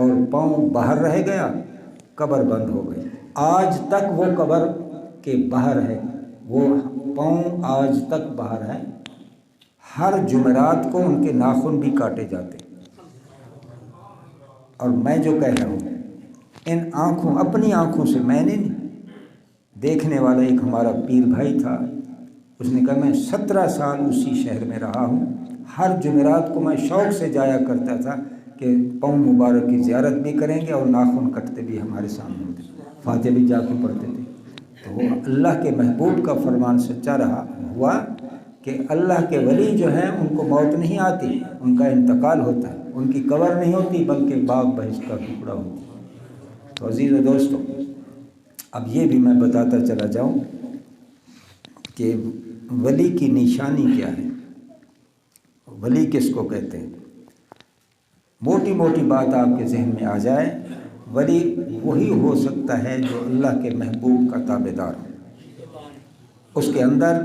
اور پاؤں باہر رہ گیا، قبر بند ہو گئی۔ آج تک وہ قبر کے باہر ہے، وہ پاؤں آج تک باہر ہے۔ ہر جمعرات کو ان کے ناخن بھی کاٹے جاتے۔ اور میں جو کہہ رہا ہوں ان آنکھوں، اپنی آنکھوں سے میں نے نہیں، دیکھنے والا ایک ہمارا پیر بھائی تھا، اس نے کہا میں 17 سال اسی شہر میں رہا ہوں، ہر جمعرات کو میں شوق سے جایا کرتا تھا کہ پاؤں مبارک کی زیارت بھی کریں گے اور ناخن کٹتے بھی ہمارے سامنے ہوتے، فاتحہ بھی جا کے پڑھتے تھے۔ تو وہ اللہ کے محبوب کا فرمان سچا ہوا کہ اللہ کے ولی جو ہیں ان کو موت نہیں آتی، ان کا انتقال ہوتا ہے، ان کی قبر نہیں ہوتی بلکہ باغ بہشت کا ٹکڑا ہوتا ہے۔ تو عزیز و دوستو، اب یہ بھی میں بتاتا چلا جاؤں کہ ولی کی نشانی کیا ہے، ولی کس کو کہتے ہیں۔ موٹی موٹی بات آپ کے ذہن میں آ جائے، ولی وہی ہو سکتا ہے جو اللہ کے محبوب کا تابعدار ہو، اس کے اندر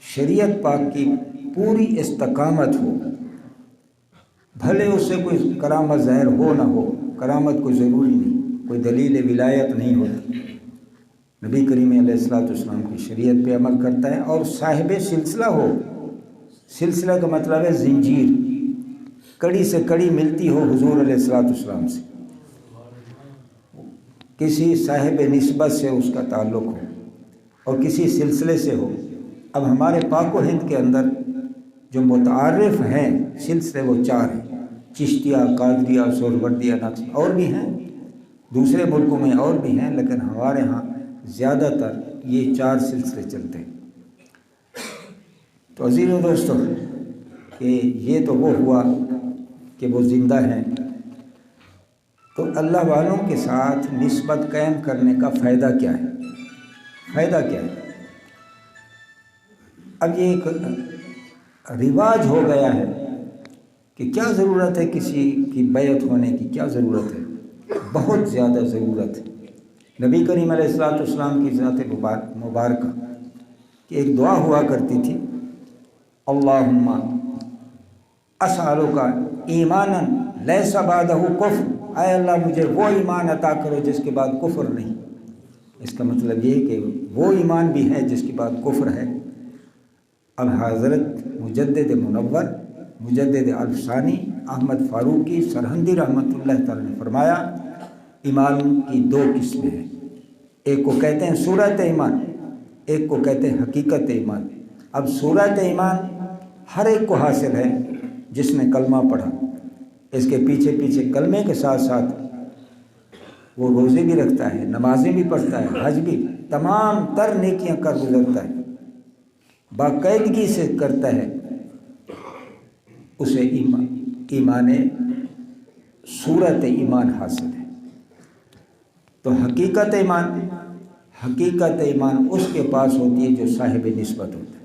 شریعت پاک کی پوری استقامت ہو، بھلے اس سے کوئی کرامت ظاہر ہو نہ ہو، کرامت کوئی ضروری نہیں، کوئی دلیل ولایت نہیں ہوتی، نبی کریم علیہ الصلوۃ والسلام کی شریعت پہ عمل کرتا ہے اور صاحب سلسلہ ہو۔ سلسلہ کا مطلب ہے زنجیر، کڑی سے کڑی ملتی ہو حضور علیہ الصلوۃ والسلام سے، کسی صاحب نسبت سے اس کا تعلق ہو اور کسی سلسلے سے ہو۔ اب ہمارے پاک و ہند کے اندر جو متعارف ہیں سلسلے وہ 4 ہیں، چشتیہ، قادریہ، سہروردیہ، نقشبندیہ، اور بھی ہیں دوسرے ملکوں میں اور بھی ہیں، لیکن ہمارے ہاں زیادہ تر یہ 4 سلسلے چلتے ہیں۔ تو عزیز و دوستو، کہ یہ تو وہ ہوا کہ وہ زندہ ہیں، تو اللہ والوں کے ساتھ نسبت قائم کرنے کا فائدہ کیا ہے؟ فائدہ کیا ہے؟ اب یہ ایک رواج ہو گیا ہے کہ کیا ضرورت ہے کسی کی بیعت ہونے کی، کیا ضرورت ہے؟ بہت زیادہ ضرورت ہے۔ نبی کریم علیہ الصلوۃ والسلام کی ذات مبارکہ کی ایک دعا ہوا کرتی تھی، اللہم اسألک ایمانا لیس بعدہ کفر، اے اللہ مجھے وہ ایمان عطا کرو جس کے بعد کفر نہیں۔ اس کا مطلب یہ کہ وہ ایمان بھی ہے جس کے بعد کفر ہے۔ اب حضرت مجدد منور، مجدد الفسانی، احمد فاروقی سرہندی رحمۃ اللہ تعالی نے فرمایا ایمان کی 2 قسمیں ہیں، ایک کو کہتے ہیں صورت ایمان، ایک کو کہتے ہیں حقیقت ایمان۔ اب صورت ایمان ہر ایک کو حاصل ہے جس نے کلمہ پڑھا، اس کے پیچھے پیچھے کلمے کے ساتھ ساتھ وہ روزے بھی رکھتا ہے، نمازیں بھی پڑھتا ہے، حج بھی، تمام تر نیکیاں کر گزرتا ہے، باقاعدگی سے کرتا ہے، اسے ایمان صورت ایمان حاصل ہے۔ تو حقیقت ایمان اس کے پاس ہوتی ہے جو صاحب نسبت ہوتا ہے،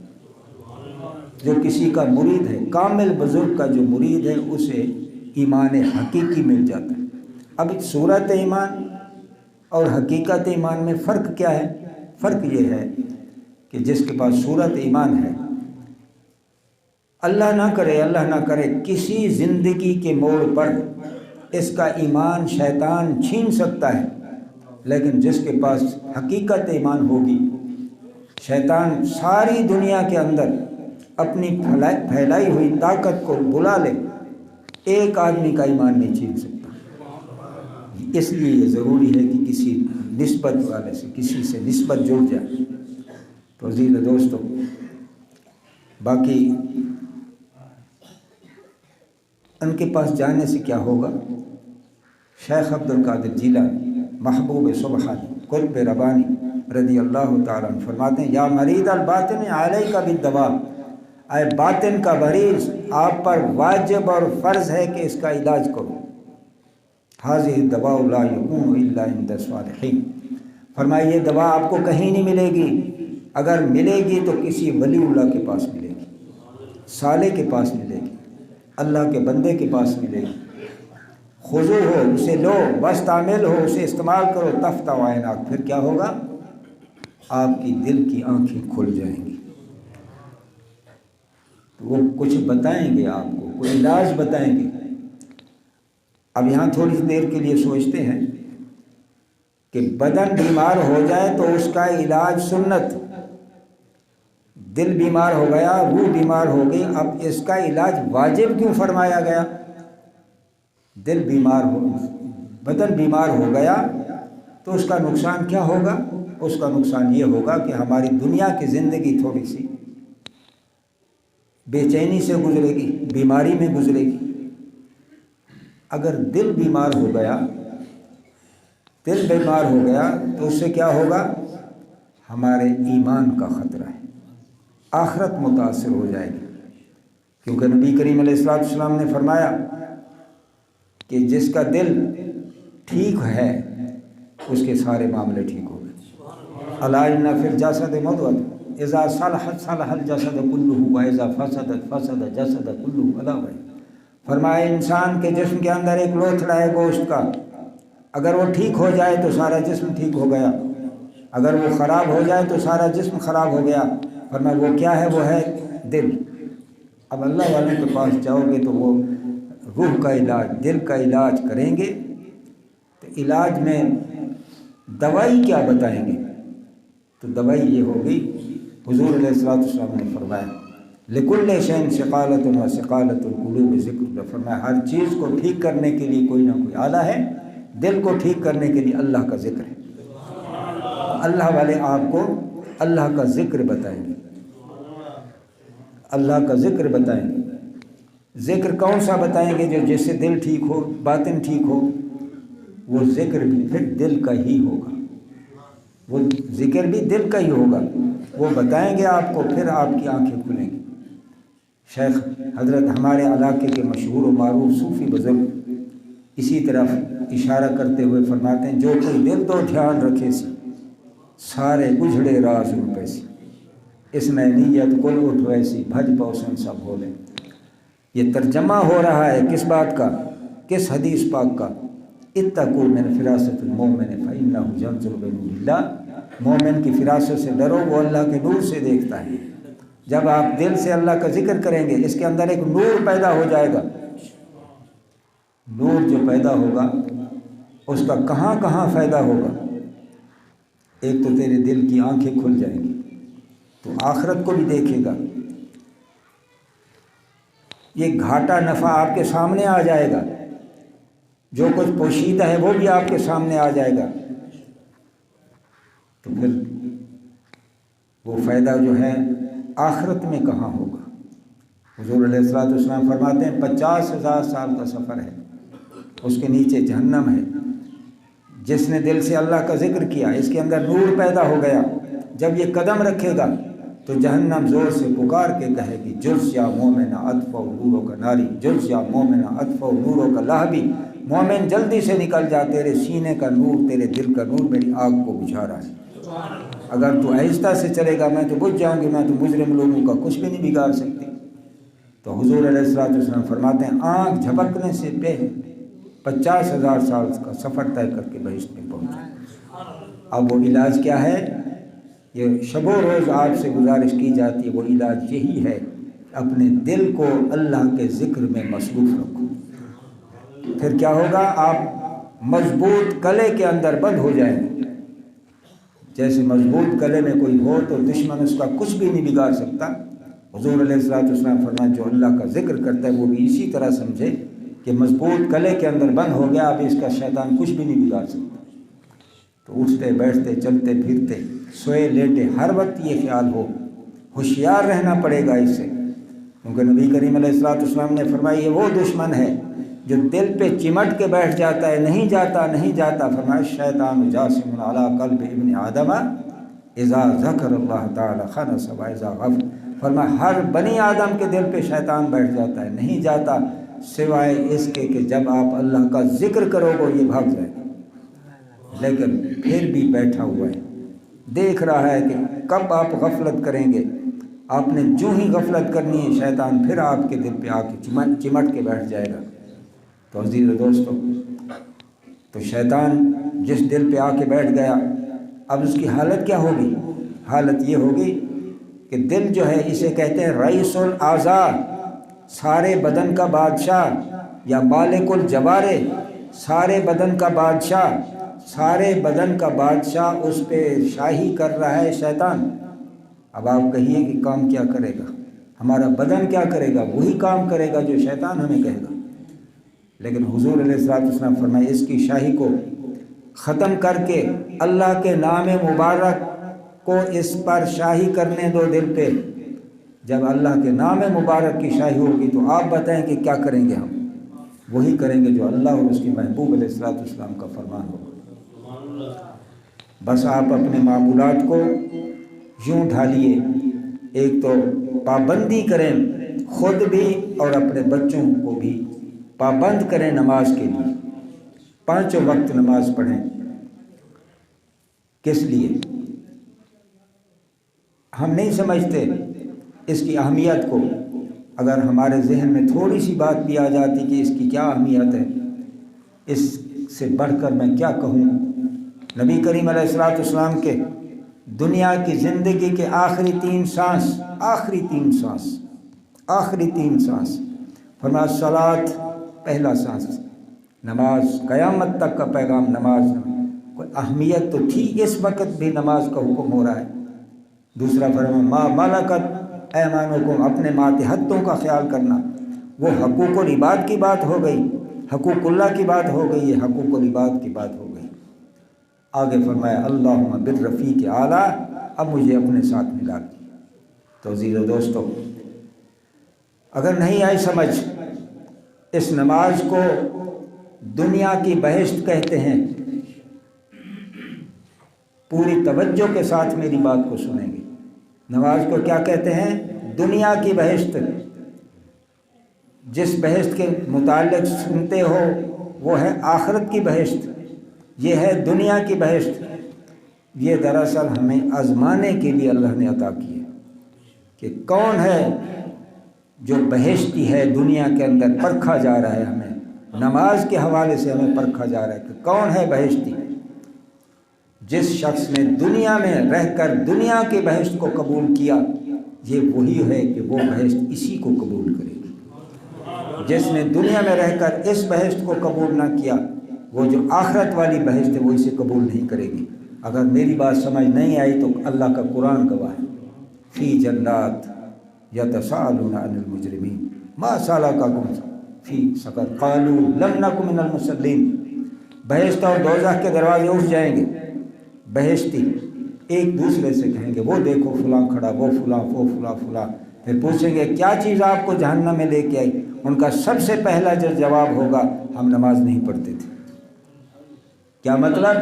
جو کسی کا مرید ہے، کامل بزرگ کا جو مرید ہے اسے ایمان حقیقی مل جاتا ہے۔ اب صورت ایمان اور حقیقت ایمان میں فرق کیا ہے؟ فرق یہ ہے کہ جس کے پاس صورت ایمان ہے، اللہ نہ کرے کسی زندگی کے موڑ پر اس کا ایمان شیطان چھین سکتا ہے، لیکن جس کے پاس حقیقت ایمان ہوگی، شیطان ساری دنیا کے اندر اپنی پھیلائی ہوئی طاقت کو بلا لے، ایک آدمی کا ایمان نہیں چھین سکتا۔ اس لیے یہ ضروری ہے کہ کسی نسبت والے سے، کسی سے نسبت جڑ جائے۔ تو عزیز دوستو، باقی ان کے پاس جانے سے کیا ہوگا؟ شیخ عبد القادر جیلانی محبوب سبحانی قطب ربانی رضی اللہ تعالیٰ عنہ فرماتے ہیں، یا مرید الباطن علیک بالدواء، اے باطن کا مریض آپ پر واجب اور فرض ہے کہ اس کا علاج کرو۔ حاضر دواء لا یکون الا عند الصالحین، فرمایا یہ دوا آپ کو کہیں نہیں ملے گی، اگر ملے گی تو کسی ولی اللہ کے پاس ملے گی، صالح کے پاس ملے گی، اللہ کے بندے کے پاس ملے گی۔ خضوع ہو، اسے لو، واستعمل ہو، اسے استعمال کرو، تفتح عیناک، پھر کیا ہوگا؟ آپ کی دل کی آنکھیں کھل جائیں گی۔ وہ کچھ بتائیں گے آپ کو، کوئی علاج بتائیں گے۔ اب یہاں تھوڑی دیر کے لیے سوچتے ہیں کہ بدن بیمار ہو جائے تو اس کا علاج سنت، دل بیمار ہو گیا، روح بیمار ہو گئی، اب اس کا علاج واجب کیوں فرمایا گیا؟ دل بیمار ہو، بدن بیمار ہو گیا تو اس کا نقصان کیا ہوگا؟ اس کا نقصان یہ ہوگا کہ ہماری دنیا کی زندگی تھوڑی سی بے چینی سے گزرے گی، بیماری میں گزرے گی۔ اگر دل بیمار ہو گیا، دل بیمار ہو گیا تو اس سے کیا ہوگا؟ ہمارے ایمان کا خطرہ ہے، آخرت متاثر ہو جائے گی، کیونکہ نبی کریم علیہ السلام نے فرمایا کہ جس کا دل ٹھیک ہے اس کے سارے معاملے ٹھیک ہو گئے۔ الا ان فی الجسد مضغۃ اذا صلحت صلح الجسد کلہ واذا فسدت فسد الجسد کلہ۔ الا فرمایا انسان کے جسم کے اندر ایک لوتھڑا ہے گوشت کا، اگر وہ ٹھیک ہو جائے تو سارا جسم ٹھیک ہو گیا، اگر وہ خراب ہو جائے تو سارا جسم خراب ہو گیا۔ فرمایا وہ کیا ہے؟ وہ ہے دل۔ اب اللہ والوں کے پاس جاؤ گے تو وہ روح کا علاج، دل کا علاج کریں گے، تو علاج میں دوائی کیا بتائیں گے؟ تو دوائی یہ ہوگی، حضور علیہ السلام نے فرمایا لکل شیء ثقالۃ و ثقالۃ القلوب ذکر اللہ۔ فرمایا ہر چیز کو ٹھیک کرنے کے لیے کوئی نہ کوئی آلہ ہے، دل کو ٹھیک کرنے کے لیے اللہ کا ذکر ہے۔ اللہ والے آپ کو اللہ کا ذکر بتائیں گے، اللہ کا ذکر بتائیں گے۔ ذکر کون سا بتائیں گے؟ جو جس سے دل ٹھیک ہو، باطن ٹھیک ہو، وہ ذکر بھی پھر دل کا ہی ہوگا، وہ ذکر بھی دل کا ہی ہوگا، وہ بتائیں گے آپ کو، پھر آپ کی آنکھیں کھلیں گی۔ شیخ حضرت ہمارے علاقے کے مشہور و معروف صوفی بزرگ اسی طرف اشارہ کرتے ہوئے فرماتے ہیں جو کوئی دل تو دھیان رکھے سی سارے گجھڑے راز روپے سی، اس میں نیت کل اٹھ ویسی بھج پوسن سب بولے۔ یہ ترجمہ ہو رہا ہے کس بات کا؟ کس حدیث پاک کا؟ اتقوا من فراست المؤمن فإنه ينظر بنور اللہ۔ مومن کی فراست سے ڈرو، وہ اللہ کے نور سے دیکھتا ہے۔ جب آپ دل سے اللہ کا ذکر کریں گے، اس کے اندر ایک نور پیدا ہو جائے گا۔ نور جو پیدا ہوگا اس کا کہاں کہاں فائدہ ہوگا؟ ایک تو تیرے دل کی آنکھیں کھل جائیں گی، تو آخرت کو بھی دیکھے گا، یہ گھاٹا نفع آپ کے سامنے آ جائے گا، جو کچھ پوشیدہ ہے وہ بھی آپ کے سامنے آ جائے گا، تو پھر وہ فائدہ جو ہے آخرت میں کہاں ہوگا؟ حضور علیہ السلام فرماتے ہیں 50,000 سال کا سفر ہے، اس کے نیچے جہنم ہے۔ جس نے دل سے اللہ کا ذکر کیا، اس کے اندر نور پیدا ہو گیا، جب یہ قدم رکھے گا تو جہنم زور سے پکار کے کہے گی جلس یا مومن اطفئ نورک کا ناری، جلس یا مومن اطفئ نورک کا لہبی۔ مومن جلدی سے نکل جا، تیرے سینے کا نور، تیرے دل کا نور میری آگ کو بجھا رہا ہے۔ اگر تو آہستہ سے چلے گا میں تو بجھ جاؤں گی، میں تو مجرم لوگوں کا کچھ بھی نہیں بگاڑ سکتی۔ تو حضور علیہ السلام فرماتے ہیں آنکھ جھپکنے سے پہلے 50,000 سال کا سفر طے کر کے بہشت میں پہنچے۔ اب وہ علاج کیا ہے؟ یہ شب و روز آپ سے گزارش کی جاتی ہے، وہ علاج یہی ہے، اپنے دل کو اللہ کے ذکر میں مصروف رکھو۔ پھر کیا ہوگا؟ آپ مضبوط کلے کے اندر بند ہو جائیں گے۔ جیسے مضبوط کلے میں کوئی ہو تو دشمن اس کا کچھ بھی نہیں بگاڑ سکتا۔ حضور علیہ السلام فرمایا جو اللہ کا ذکر کرتا ہے وہ بھی اسی طرح سمجھے کہ مضبوط کلے کے اندر بند ہو گیا، اب اس کا شیطان کچھ بھی نہیں بگاڑ سکتا۔ تو اٹھتے بیٹھتے چلتے پھرتے سوئے لیٹے ہر وقت یہ خیال ہو، ہوشیار رہنا پڑے گا اس سے، کیونکہ نبی کریم علیہ السلام نے فرمایا یہ وہ دشمن ہے جو دل پہ چمٹ کے بیٹھ جاتا ہے، نہیں جاتا نہیں جاتا۔ فرمایا شیطان جاسم علی قلب ابن آدم اذا ذکر اللہ تعالی خنس و اذا غفل۔ فرمایا ہر بنی آدم کے دل پہ شیطان بیٹھ جاتا ہے، نہیں جاتا سوائے اس کے کہ جب آپ اللہ کا ذکر کرو گے یہ بھاگ جائے گا، لیکن پھر بھی بیٹھا ہوا ہے، دیکھ رہا ہے کہ کب آپ غفلت کریں گے۔ آپ نے جو ہی غفلت کرنی ہے شیطان پھر آپ کے دل پہ آ کے چمٹ کے بیٹھ جائے گا۔ تو عزیز دوستو، تو شیطان جس دل پہ آ کے بیٹھ گیا، اب اس کی حالت کیا ہوگی؟ حالت یہ ہوگی کہ دل جو ہے اسے کہتے ہیں رئیس الاعضاء، سارے بدن کا بادشاہ، یا مالکل جبارے، سارے بدن کا بادشاہ، سارے بدن کا بادشاہ اس پہ شاہی کر رہا ہے شیطان۔ اب آپ کہیے کہ کام کیا کرے گا؟ ہمارا بدن کیا کرے گا؟ وہی کام کرے گا جو شیطان ہمیں کہے گا۔ لیکن حضور علیہ السلام فرمائے اس کی شاہی کو ختم کر کے اللہ کے نام مبارک کو اس پر شاہی کرنے دو دل پہ۔ جب اللہ کے نام مبارک کی شاہی ہوگی تو آپ بتائیں کہ کیا کریں گے؟ ہم وہی کریں گے جو اللہ اور اس کے محبوب علیہ السلام کا فرمان ہوگا۔ بس آپ اپنے معمولات کو یوں ڈھالیے، ایک تو پابندی کریں خود بھی اور اپنے بچوں کو بھی پابند کریں نماز کے لیے، 5 وقت نماز پڑھیں۔ کس لیے؟ ہم نہیں سمجھتے اس کی اہمیت کو۔ اگر ہمارے ذہن میں تھوڑی سی بات بھی آ جاتی کہ اس کی کیا اہمیت ہے، اس سے بڑھ کر میں کیا کہوں۔ نبی کریم علیہ السلام کے دنیا کی زندگی کے آخری 3 سانس فرمایا صلات، پہلا سانس نماز، قیامت تک کا پیغام نماز۔ کوئی اہمیت تو تھی، اس وقت بھی نماز کا حکم ہو رہا ہے۔ دوسرا فرمایا ما ملکت ایمانکم، اپنے ماتحتوں کا خیال کرنا۔ وہ حقوق العباد کی بات ہو گئی، حقوق اللہ کی بات ہو گئی، یہ حقوق العباد کی بات ہو گئی۔ آگے فرمایا اللہم بالرفیق اعلیٰ، اب مجھے اپنے ساتھ ملا دی۔ تو عزیزو دوستو، اگر نہیں آئی سمجھ، اس نماز کو دنیا کی بہشت کہتے ہیں۔ پوری توجہ کے ساتھ میری بات کو سنیں گے۔ نماز کو کیا کہتے ہیں؟ دنیا کی بہشت۔ جس بہشت کے متعلق سنتے ہو وہ ہے آخرت کی بہشت، یہ ہے دنیا کی بہشت۔ یہ دراصل ہمیں آزمانے کے لیے اللہ نے عطا کی ہے کہ کون ہے جو بہشتی ہے۔ دنیا کے اندر پرکھا جا رہا ہے، ہمیں نماز کے حوالے سے ہمیں پرکھا جا رہا ہے کہ کون ہے بہشتی۔ جس شخص نے دنیا میں رہ کر دنیا کے بہشت کو قبول کیا، یہ وہی ہے کہ وہ بہشت اسی کو قبول کرے گی۔ جس نے دنیا میں رہ کر اس بہشت کو قبول نہ کیا، وہ جو آخرت والی بہشت ہے وہ اسے قبول نہیں کرے گی۔ اگر میری بات سمجھ نہیں آئی تو اللہ کا قرآن گواہ ہے، فی جنات یتساءلون عن المجرمین ما سلککم فی سقر قالوا لم نک من المصلین۔ بہشت اور دوزخ کے دروازے اٹھ جائیں گے، بہشتی ایک دوسرے سے کہیں گے وہ دیکھو فلاں کھڑا، وہ فلاں، وہ فلاں فلاں۔ پھر پوچھیں گے کیا چیز آپ کو جہنم میں لے کے آئی؟ ان کا سب سے پہلا جو جواب ہوگا ہم نماز نہیں پڑھتے تھے۔ کیا مطلب؟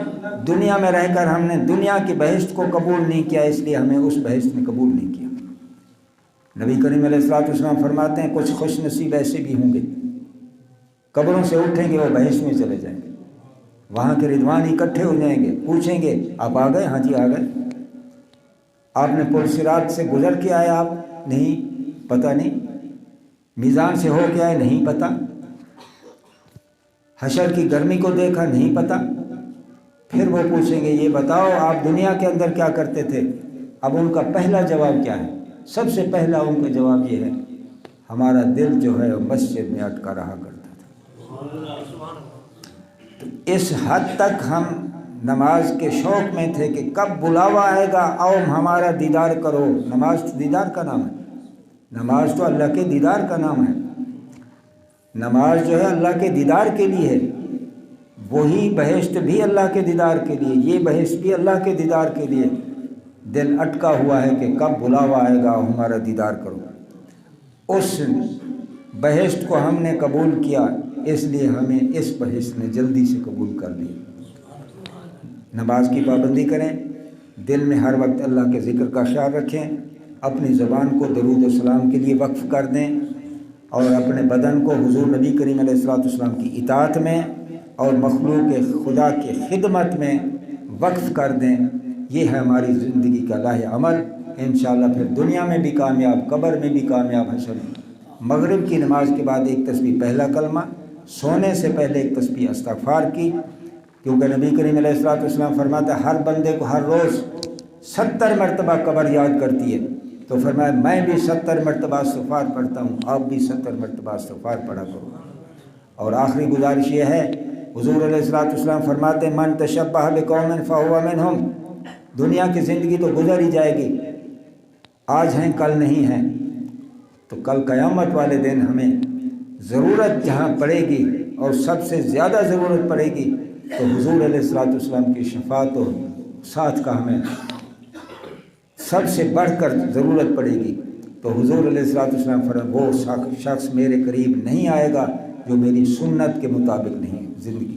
دنیا میں رہ کر ہم نے دنیا کی بہشت کو قبول نہیں کیا، اس لیے ہمیں اس بہشت نے قبول نہیں کیا۔ نبی کریم علیہ السلام فرماتے ہیں کچھ خوش نصیب ایسے بھی ہوں گے، قبروں سے اٹھیں گے وہ بہشت میں چلے جائیں گے، وہاں کے رضوان اکٹھے ہو جائیں گے، پوچھیں گے آپ آ گئے؟ ہاں جی آ گئے۔ آپ نے پل صراط سے گزر کے آئے؟ آپ نہیں، پتہ نہیں۔ میزان سے ہو کے آئے؟ نہیں پتہ۔ حشر کی گرمی کو دیکھا؟ نہیں پتہ۔ پھر وہ پوچھیں گے یہ بتاؤ آپ دنیا کے اندر کیا کرتے تھے؟ اب ان کا پہلا جواب کیا ہے؟ سب سے پہلا ان کا جواب یہ ہے ہمارا دل جو ہے وہ مسجد میں اٹکا رہا کرتا تھا۔ تو اس حد تک ہم نماز کے شوق میں تھے کہ کب بلاوا آئے گا آؤ ہمارا دیدار کرو۔ نماز تو دیدار کا نام ہے، نماز تو اللہ کے دیدار کا نام ہے۔ نماز جو ہے اللہ کے دیدار کے لیے ہے، وہی بہشت بھی اللہ کے دیدار کے لیے، یہ بہشت بھی اللہ کے دیدار کے لیے۔ دل اٹکا ہوا ہے کہ کب بلاوا آئے گا ہمارا دیدار کرو۔ اس بہشت کو ہم نے قبول کیا، اس لیے ہمیں اس بہشت نے جلدی سے قبول کر لی۔ نماز کی پابندی کریں، دل میں ہر وقت اللہ کے ذکر کا خیال رکھیں، اپنی زبان کو درود و سلام کے لیے وقف کر دیں، اور اپنے بدن کو حضور نبی کریم علیہ السلام کی اطاعت میں اور مخلوق خدا کی خدمت میں وقف کر دیں۔ یہ ہے ہماری زندگی کا لاہ عمل۔ انشاءاللہ پھر دنیا میں بھی کامیاب، قبر میں بھی کامیاب، حشر میں۔ مغرب کی نماز کے بعد ایک تسبیح پہلا کلمہ، سونے سے پہلے ایک تسبیح استغفار کی، کیونکہ نبی کریم علیہ السلام فرماتا ہے ہر بندے کو ہر روز 70 مرتبہ قبر یاد کرتی ہے، تو فرمایا میں بھی 70 مرتبہ استغفار پڑھتا ہوں، آپ بھی 70 مرتبہ استغفار پڑھا کرو۔ اور آخری گزارش یہ ہے، حضور علیہ الصلوۃ والسلام فرماتے ہیں من تشبہ بقوم فہو منہم، دنیا کی زندگی تو گزر ہی جائے گی، آج ہیں کل نہیں ہیں، تو کل قیامت والے دن ہمیں ضرورت جہاں پڑے گی اور سب سے زیادہ ضرورت پڑے گی تو حضور علیہ الصلوۃ والسلام کی شفاعت و ساتھ کا ہمیں سب سے بڑھ کر ضرورت پڑے گی۔ تو حضور علیہ الصلوۃ والسلام فرماتے وہ شخص میرے قریب نہیں آئے گا جو میری سنت کے مطابق نہیں زندگی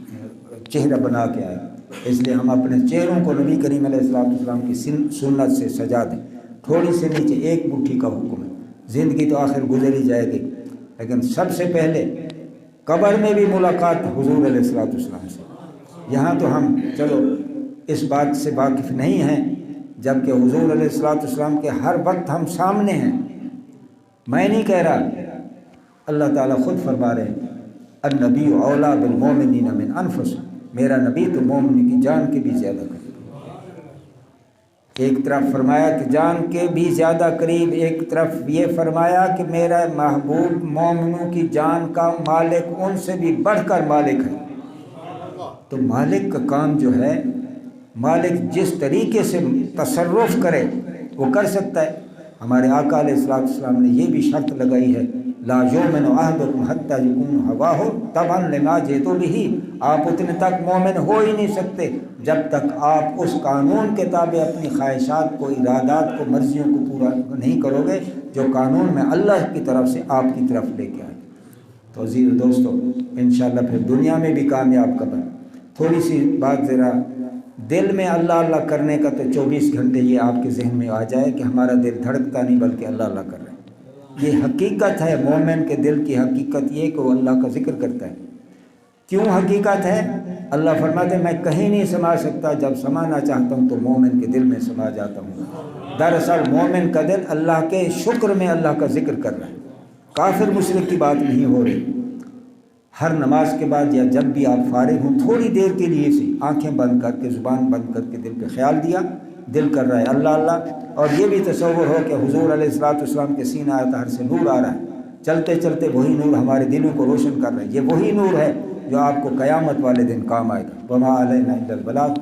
چہرہ بنا کے آئے، اس لیے ہم اپنے چہروں کو نبی کریم علیہ الصلوۃ والسلام کی سنت سے سجا دیں۔ تھوڑی سے نیچے ایک مٹھی کا حکم ہے، زندگی تو آخر گزر ہی جائے گی، لیکن سب سے پہلے قبر میں بھی ملاقات حضور علیہ الصلوۃ والسلام سے۔ یہاں تو ہم چلو اس بات سے واقف نہیں ہیں، جبکہ حضور علیہ الصلوۃ والسلام کے ہر وقت ہم سامنے ہیں۔ میں نہیں کہہ رہا، اللہ تعالیٰ خود فرما رہے ہیں النبی اولیٰ بالمؤمنین من انفسہم، میرا نبی تو مومن کی جان کے بھی زیادہ قریب۔ ایک طرف فرمایا کہ جان کے بھی زیادہ قریب، ایک طرف یہ فرمایا کہ میرا محبوب مومنوں کی جان کا مالک ان سے بھی بڑھ کر مالک ہے۔ تو مالک کا کام جو ہے، مالک جس طریقے سے تصرف کرے وہ کر سکتا ہے۔ ہمارے آقا علیہ الصلوۃ والسلام نے یہ بھی شرط لگائی ہے لا یؤمن احدکم حتی یکون ہواہ تبعا لما جئت بہ، آپ اتنے تک مومن ہو ہی نہیں سکتے جب تک آپ اس قانون کے تابع اپنی خواہشات کو، ارادات کو، مرضیوں کو پورا نہیں کرو گے جو قانون میں اللہ کی طرف سے آپ کی طرف لے کے آئے۔ تو عزیز دوستو، انشاءاللہ پھر دنیا میں بھی کامیاب قدم۔ تھوڑی سی بات ذرا دل میں اللہ اللہ کرنے کا، تو 24 گھنٹے یہ آپ کے ذہن میں آ جائے کہ ہمارا دل دھڑکتا نہیں بلکہ اللہ اللہ کر رہا ہے۔ یہ حقیقت ہے، مومن کے دل کی حقیقت یہ کہ وہ اللہ کا ذکر کرتا ہے۔ کیوں حقیقت ہے؟ اللہ فرماتے ہیں میں کہیں نہیں سما سکتا، جب سمانا چاہتا ہوں تو مومن کے دل میں سما جاتا ہوں۔ دراصل مومن کا دل اللہ کے شکر میں اللہ کا ذکر کر رہا ہے، کافر مشرک کی بات نہیں ہو رہی۔ ہر نماز کے بعد یا جب بھی آپ فارغ ہوں، تھوڑی دیر کے لیے سے آنکھیں بند کر کے، زبان بند کر کے دل پہ خیال دیا، دل کر رہا ہے اللہ اللہ، اور یہ بھی تصور ہو کہ حضور علیہ الصلوۃ والسلام کے سینہ اطہر سے نور آ رہا ہے، چلتے چلتے وہی نور ہمارے دلوں کو روشن کر رہا ہے۔ یہ وہی نور ہے جو آپ کو قیامت والے دن کام آئے گا۔ وما علینا الا البلاغ۔